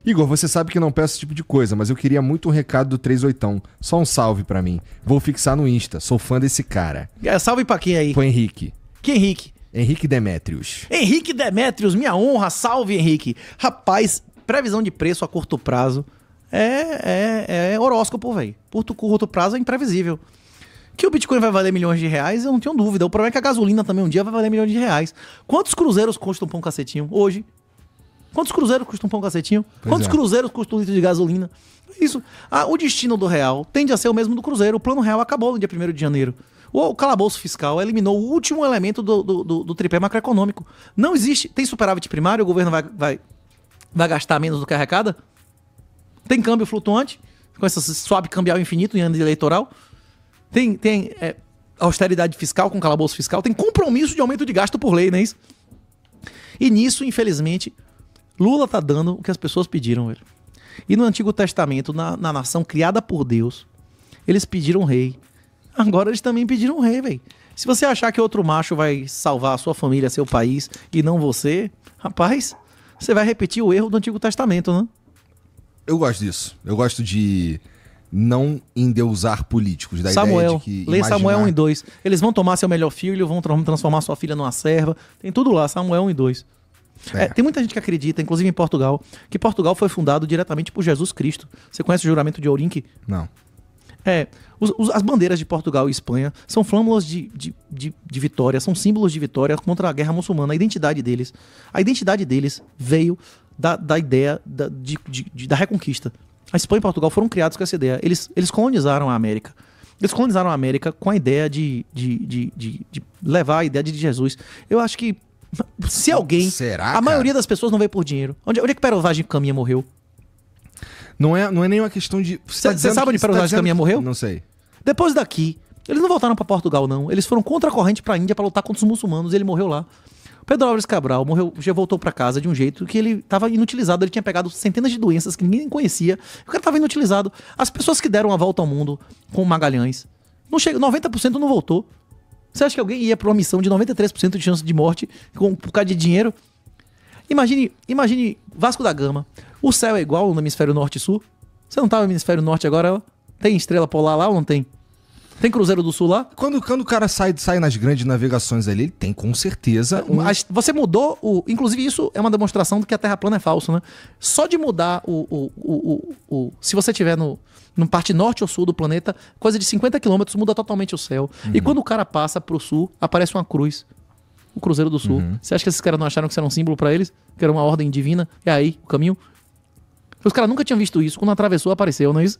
Igor, você sabe que não peço esse tipo de coisa, mas eu queria muito um recado do 38. Só um salve pra mim. Vou fixar no Insta, sou fã desse cara. Salve pra quem aí? Foi Henrique. Que Henrique? Henrique Demétrios. Henrique Demétrios, minha honra, salve Henrique. Rapaz, previsão de preço a curto prazo é horóscopo, velho. Curto prazo é imprevisível. Que o Bitcoin vai valer milhões de reais, eu não tenho dúvida. O problema é que a gasolina também um dia vai valer milhões de reais. Quantos cruzeiros custa um pão cacetinho hoje? Quantos cruzeiros custa um pão cacetinho? Quantos cruzeiros custa um litro de gasolina? Isso. O destino do real tende a ser o mesmo do cruzeiro. O plano real acabou no dia 1º de janeiro. O calabouço fiscal eliminou o último elemento do tripé macroeconômico. Não existe. Tem superávit primário, o governo vai gastar menos do que arrecada? Tem câmbio flutuante, com esse swap cambial infinito em ano eleitoral? Tem austeridade fiscal com calabouço fiscal? Tem compromisso de aumento de gasto por lei, não é isso? E nisso, infelizmente, Lula tá dando o que as pessoas pediram, velho. E no Antigo Testamento, na nação criada por Deus, eles pediram rei. Agora eles também pediram rei, velho. Se você achar que outro macho vai salvar a sua família, seu país, e não você, rapaz, você vai repetir o erro do Antigo Testamento, né? Eu gosto disso. Eu gosto de não endeusar políticos. Da Samuel, ideia de que lê imaginar... Samuel 1 e 2. Eles vão tomar seu melhor filho, vão transformar sua filha numa serva. Tem tudo lá, Samuel 1 e 2. Tem muita gente que acredita, inclusive em Portugal, que Portugal foi fundado diretamente por Jesus Cristo. Você conhece o juramento de Ourenque? Não. As bandeiras de Portugal e Espanha são flâmulas de vitória, são símbolos de vitória contra a guerra muçulmana. A identidade deles veio da ideia da reconquista. A Espanha e Portugal foram criados com essa ideia. Eles colonizaram a América. Eles colonizaram a América com a ideia de levar a ideia de Jesus. Eu acho que se alguém... Será, a maioria das pessoas não veio por dinheiro. Onde é que Pero Vaz de Caminha morreu? Não é nenhuma questão de... Você sabe onde Pero Vaz de Caminha morreu? Não sei. Depois daqui, eles não voltaram pra Portugal, não. Eles foram contra a corrente pra Índia pra lutar contra os muçulmanos e ele morreu lá. Pedro Álvares Cabral morreu, já voltou pra casa de um jeito que ele tava inutilizado. Ele tinha pegado centenas de doenças que ninguém conhecia. O cara tava inutilizado. As pessoas que deram a volta ao mundo com Magalhães, 90% não voltou. Você acha que alguém ia pra uma missão de 93% de chance de morte por causa de dinheiro? Imagine Vasco da Gama. O céu é igual no hemisfério norte e sul? Você não tava no hemisfério norte agora? Tem estrela polar lá ou não tem? Tem Cruzeiro do Sul lá? Quando o cara sai nas grandes navegações ali, ele tem com certeza... Você mudou Inclusive isso é uma demonstração de que a Terra plana é falso, né? Só de mudar se você estiver no parte norte ou sul do planeta, coisa de 50 quilômetros muda totalmente o céu. E quando o cara passa pro sul, aparece uma cruz. O Cruzeiro do Sul. Você acha que esses caras não acharam que isso era um símbolo pra eles? Que era uma ordem divina? É aí, o caminho? Os caras nunca tinham visto isso. Quando atravessou, apareceu, não é isso?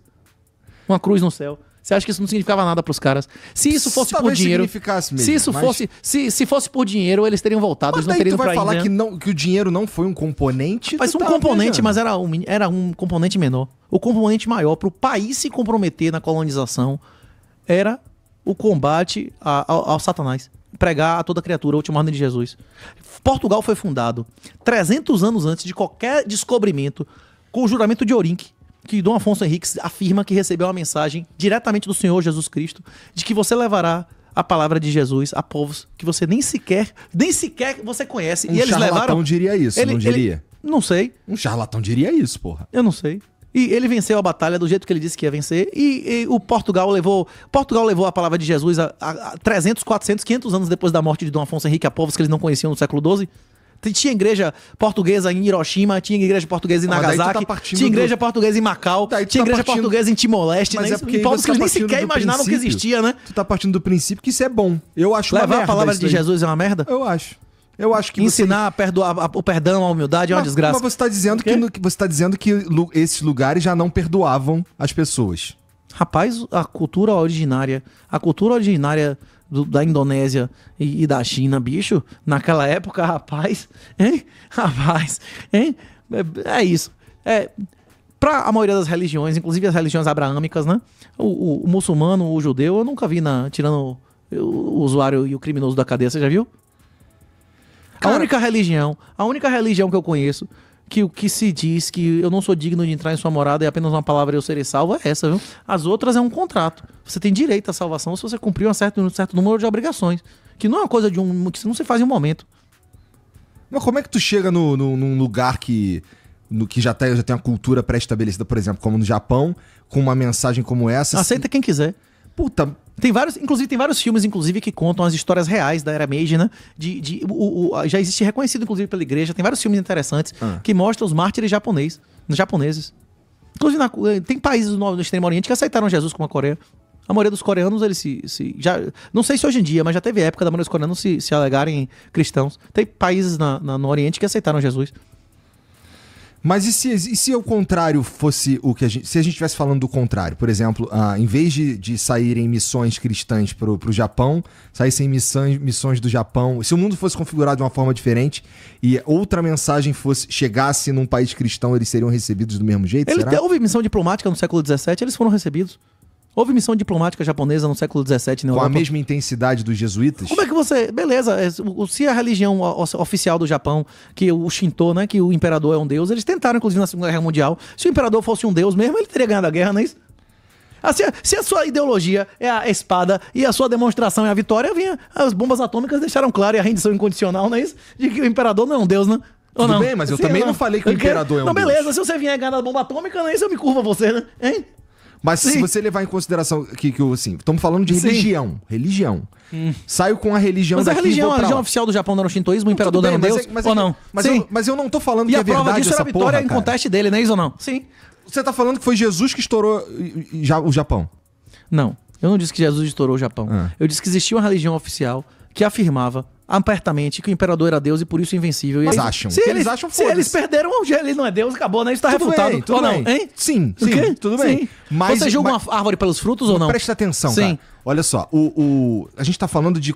Uma cruz no céu. Você acha que isso não significava nada pros caras? Se isso fosse por dinheiro... Mesmo, se isso fosse... Se fosse por dinheiro, eles teriam voltado. Eles não teriam ido pra Índia. Mas tu vai falar que o dinheiro não foi um componente? Mas um componente, mas era um componente menor. O componente maior pro país se comprometer na colonização era o combate ao Satanás. Pregar a toda criatura, a última ordem de Jesus. Portugal foi fundado 300 anos antes de qualquer descobrimento, com o juramento de Ourenque, que Dom Afonso Henriques afirma que recebeu uma mensagem diretamente do Senhor Jesus Cristo, de que você levará a palavra de Jesus a povos que você nem sequer você conhece. E eles levaram... Um charlatão diria isso, não diria? Não sei. Um charlatão diria isso, porra. Eu não sei. E ele venceu a batalha do jeito que ele disse que ia vencer. E o Portugal levou a palavra de Jesus a 300, 400, 500 anos depois da morte de Dom Afonso Henrique a povos que eles não conheciam no século XII. Tinha igreja portuguesa em Hiroshima, tinha igreja portuguesa em Nagasaki, tinha igreja portuguesa em Macau, tinha igreja portuguesa em Timor-Leste, né? Em povos que eles nem sequer imaginavam que existia, né? Tu tá partindo do princípio que isso é bom. Eu acho uma merda. Levar a palavra de Jesus é uma merda? Eu acho que ensinar o perdão, a humildade é uma desgraça. Mas você tá dizendo que esses lugares já não perdoavam as pessoas. Rapaz, a cultura originária da Indonésia e da China, bicho, naquela época, rapaz, é isso. Pra a maioria das religiões, inclusive as religiões abraâmicas, né? O muçulmano, o judeu, eu nunca vi tirando o usuário e o criminoso da cadeia, você já viu? Cara, a única religião que eu conheço que o que se diz que eu não sou digno de entrar em sua morada e apenas uma palavra eu serei salvo é essa, viu? As outras é um contrato. Você tem direito à salvação se você cumprir um certo número de obrigações. Que não é uma coisa que não se faz em um momento. Mas como é que tu chega num lugar que no que já tem uma cultura pré-estabelecida, por exemplo, como no Japão, com uma mensagem como essa... Aceita quem quiser. Puta... Tem vários filmes, inclusive, que contam as histórias reais da Era Meiji, né? Já existe reconhecido, inclusive, pela igreja. Tem vários filmes interessantes que mostram os mártires japoneses. Inclusive, tem países no Extremo Oriente que aceitaram Jesus, como a Coreia. A maioria dos coreanos, eles já não sei se hoje em dia, mas já teve época da maioria dos coreanos se alegarem cristãos. Tem países no Oriente que aceitaram Jesus. Mas e se o contrário fosse o que a gente... Se a gente estivesse falando do contrário, por exemplo, em vez de saírem missões cristãs pro Japão, saíssem missões do Japão... Se o mundo fosse configurado de uma forma diferente e outra mensagem chegasse num país cristão, eles seriam recebidos do mesmo jeito, será? Houve missão diplomática no século XVII, eles foram recebidos. Houve missão diplomática japonesa no século XVII na Europa. Com a mesma intensidade dos jesuítas? Como é que você... Beleza, se a religião oficial do Japão, que o Shinto, né, que o imperador é um deus, eles tentaram, inclusive, na Segunda Guerra Mundial. Se o imperador fosse um deus mesmo, ele teria ganhado a guerra, não é isso? Se a sua ideologia é a espada e a sua demonstração é a vitória, as bombas atômicas deixaram claro, e a rendição incondicional, não é isso? De que o imperador não é um deus, né? Ou Tudo não? bem, mas eu também não falei que o imperador é um deus. Não, beleza, se você vier ganhar da bomba atômica, não é isso, eu me curvo a você, né? Hein? Mas se você levar em consideração que assim, estamos falando de religião. Saio com a religião daqui. Mas a religião oficial do Japão não era o shintoísmo, o imperador não era um deus? Ou não? Mas eu não tô falando que é verdade essa porra, prova disso era a vitória em conteste dele, não é isso ou não? Sim. Você tá falando que foi Jesus que estourou o Japão? Não, eu não disse que Jesus estourou o Japão. Eu disse que existia uma religião oficial que afirmava apertamente que o imperador era Deus e por isso invencível. Mas acham. Se eles perderam, ele não é Deus, acabou, né? Isso tá refutado. Tudo bem. Não, hein? Sim, tudo bem. Sim. Mas, você julga uma árvore pelos frutos ou não? Presta atenção, cara. Olha só, a gente tá falando de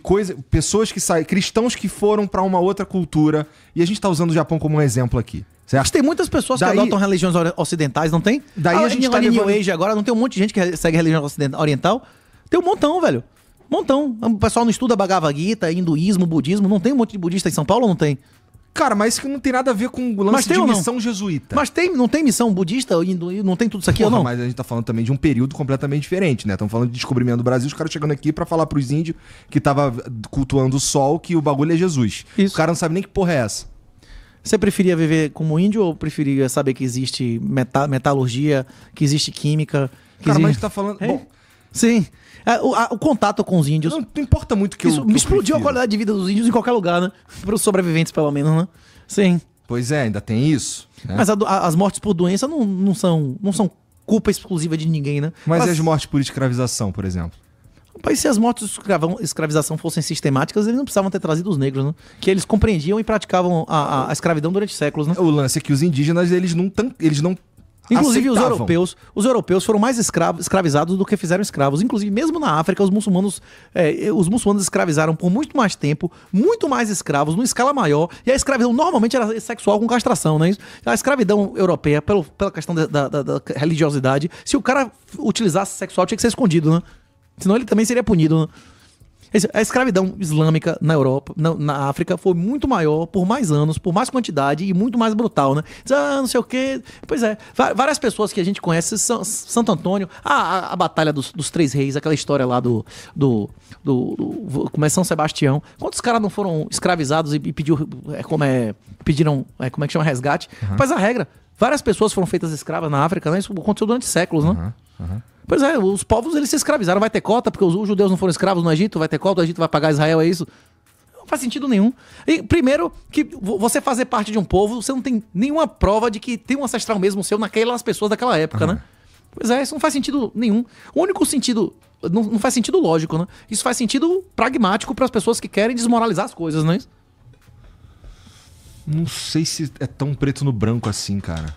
pessoas que saem, cristãos que foram pra uma outra cultura, e a gente tá usando o Japão como um exemplo aqui. Certo? Mas tem muitas pessoas que adotam religiões ocidentais, não tem? Daí a gente tá New Age agora, não tem um monte de gente que segue religião oriental? Tem um montão, velho. Montão. O pessoal não estuda Bhagavad Gita, hinduísmo, budismo. Não tem um monte de budista em São Paulo ou não tem? Cara, mas isso que não tem nada a ver com o lance de missão jesuíta. Mas não tem missão budista, hinduísmo, não tem tudo isso aqui ou não? Mas a gente tá falando também de um período completamente diferente, né? Estamos falando de descobrimento do Brasil, os caras chegando aqui pra falar pros índios que tava cultuando o sol, que o bagulho é Jesus. Isso. O cara não sabe nem que porra é essa. Você preferia viver como índio ou preferia saber que existe metalurgia, que existe química? Mas a gente tá falando... Bom, sim. O contato com os índios... Não importa muito que isso me explodiu a qualidade de vida dos índios em qualquer lugar, né? Para os sobreviventes, pelo menos, né? Sim. Pois é, ainda tem isso. Né? Mas as mortes por doença não são culpa exclusiva de ninguém, né? Mas e as mortes por escravização, por exemplo? Rapaz, se as mortes por escravização fossem sistemáticas, eles não precisavam ter trazido os negros, né? Que eles compreendiam e praticavam a escravidão durante séculos, né? O lance é que os indígenas, eles não inclusive aceitavam. os europeus foram mais escravizados do que fizeram escravos. Inclusive, mesmo na África, os muçulmanos escravizaram por muito mais tempo, muito mais escravos, numa escala maior. E a escravidão normalmente era sexual com castração, né? A escravidão europeia, pela questão da religiosidade, se o cara utilizasse sexual, tinha que ser escondido, né? Senão ele também seria punido, né? A escravidão islâmica na Europa, na África, foi muito maior, por mais anos, por mais quantidade e muito mais brutal, né? Não sei o quê. Pois é, várias pessoas que a gente conhece, Santo Antônio, a Batalha dos Três Reis, aquela história lá como é São Sebastião. Quantos caras não foram escravizados e pediram, como é que chama, resgate? Mas a regra, várias pessoas foram feitas escravas na África, né? Isso aconteceu durante séculos, né? Pois é, os povos, eles se escravizaram. Vai ter cota, porque os judeus não foram escravos no Egito, vai ter cota, o Egito vai pagar Israel, é isso? Não faz sentido nenhum. E, primeiro, que você fazer parte de um povo, você não tem nenhuma prova de que tem um ancestral mesmo seu naquelas pessoas daquela época, né? Pois é, isso não faz sentido nenhum. O único sentido... Não faz sentido lógico, né? Isso faz sentido pragmático para as pessoas que querem desmoralizar as coisas, não é isso? Não sei se é tão preto no branco assim, cara.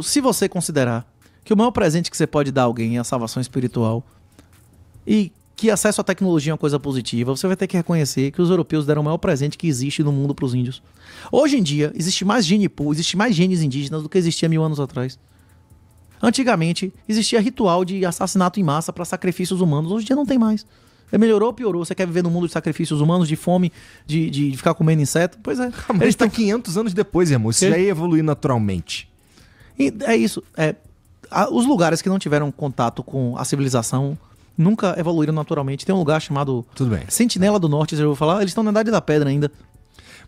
Se você considerar que o maior presente que você pode dar a alguém é a salvação espiritual e que acesso à tecnologia é uma coisa positiva, você vai ter que reconhecer que os europeus deram o maior presente que existe no mundo para os índios. Hoje em dia, existe mais gene pool, existe mais genes indígenas do que existia 1000 anos atrás. Antigamente, existia ritual de assassinato em massa para sacrifícios humanos. Hoje em dia não tem mais. Melhorou ou piorou? Você quer viver num mundo de sacrifícios humanos, de fome, de ficar comendo inseto? Pois é. Mas eles estão 500 anos depois, irmão. Isso já ia evoluir naturalmente. E é isso. Os lugares que não tiveram contato com a civilização nunca evoluíram naturalmente. Tem um lugar chamado Tudo bem. Sentinela do Norte, você já ouviu falar? Eles estão na Idade da Pedra ainda.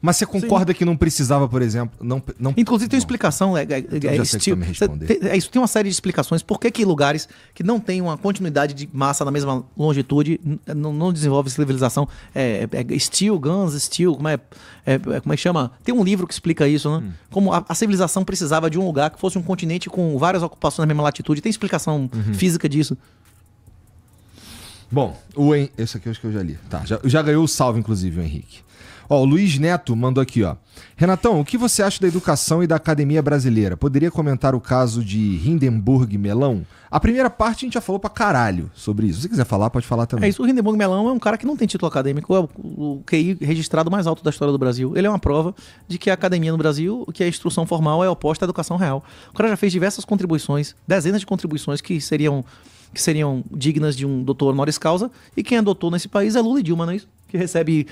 Mas você concorda que não precisava, por exemplo... Inclusive tem uma explicação. já sei que você vai me responder. Isso tem uma série de explicações. Por que lugares que não têm uma continuidade de massa na mesma longitude não desenvolve civilização? Steel, Guns, Steel, como é que chama? Tem um livro que explica isso, né? Como a civilização precisava de um lugar que fosse um continente com várias ocupações na mesma latitude. Tem explicação física disso. Bom, esse aqui eu acho que eu já li. Tá, já ganhou o salve, inclusive, o Henrique. Ó, o Luiz Neto mandou aqui, ó. Renatão, o que você acha da educação e da academia brasileira? Poderia comentar o caso de Hindenburg Melão? A primeira parte a gente já falou pra caralho sobre isso. Se você quiser falar, pode falar também. O Hindenburg Melão é um cara que não tem título acadêmico, é o QI registrado mais alto da história do Brasil. Ele é uma prova de que a academia no Brasil, que a instrução formal é oposta à educação real. O cara já fez diversas contribuições, dezenas de contribuições que seriam dignas de um doutor honoris causa, e quem é doutor nesse país é Lula e Dilma, não é isso? Que recebe...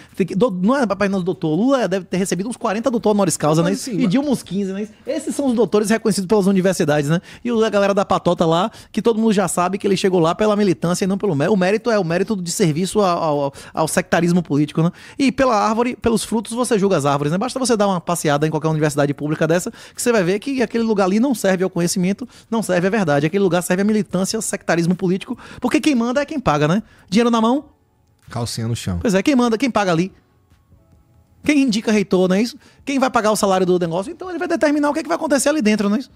Não é apenas doutor, Lula deve ter recebido uns 40 doutor honoris causa, né? Assim, e Dilma uns 15, né? Esses são os doutores reconhecidos pelas universidades, né? E a galera da patota lá, que todo mundo já sabe que ele chegou lá pela militância e não pelo mérito. O mérito é o mérito de serviço ao sectarismo político, né? E pela árvore, pelos frutos, você julga as árvores, né? Basta você dar uma passeada em qualquer universidade pública dessa, que você vai ver que aquele lugar ali não serve ao conhecimento, não serve à verdade. Aquele lugar serve à militância, ao sectarismo político, porque quem manda é quem paga, né? Dinheiro na mão, calcinha no chão. Pois é, quem manda, quem paga ali. Quem indica reitor, não é isso? Quem vai pagar o salário do negócio? Então ele vai determinar o que vai acontecer ali dentro, não é isso?